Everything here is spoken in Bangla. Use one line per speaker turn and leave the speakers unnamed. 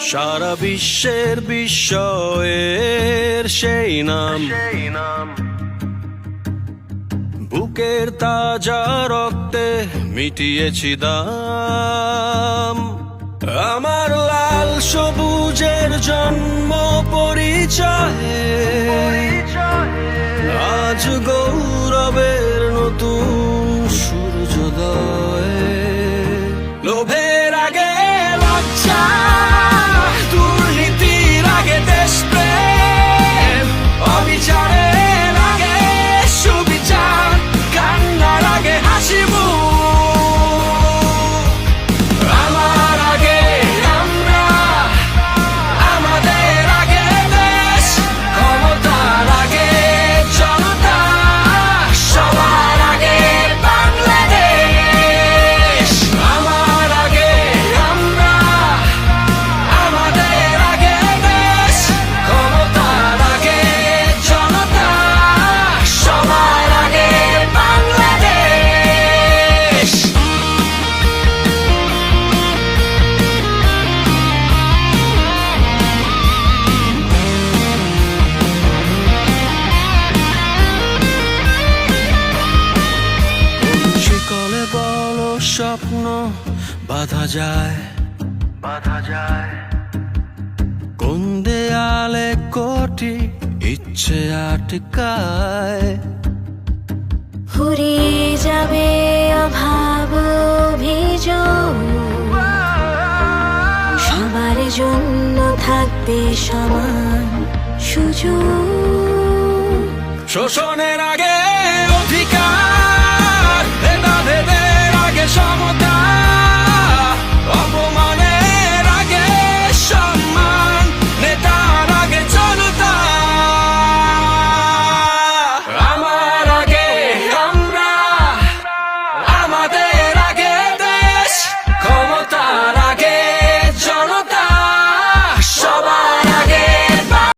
সারা বিশ্বের বিস্ময়ের সেই নাম, বুকের তাজা রক্তে মিটিয়েছি দাম। আমার লাল সবুজের জন্ম পরিচয়ে আজ গৌরবের নতুন সূর্যোদয়। লোভের আগে লজ্জা, দুর্নীতির আগে দেশপ্রেম, অবিচারের আগে সুবিচার, কান্নার আগে হাসি মুখ। আমার আগে আমরা, আমাদের আগে দেশ, ক্ষমতার আগে জনতা, সবার আগে বাংলাদেশ। আমার আগে আমরা, আমাদের আগে দেশ, ক্ষমতার আগে জনতা, সবার আগে বাংলাদেশ। শিকলে বলো স্বপ্ন বাঁধা যায়, কোন দেয়ালে কোটি ইচ্ছে আটকায়।
ফুরিয়ে যাবে অভাব অভিযোগ, সবার জন্য থাকবে সমান সুযোগ।
শোষণের আগে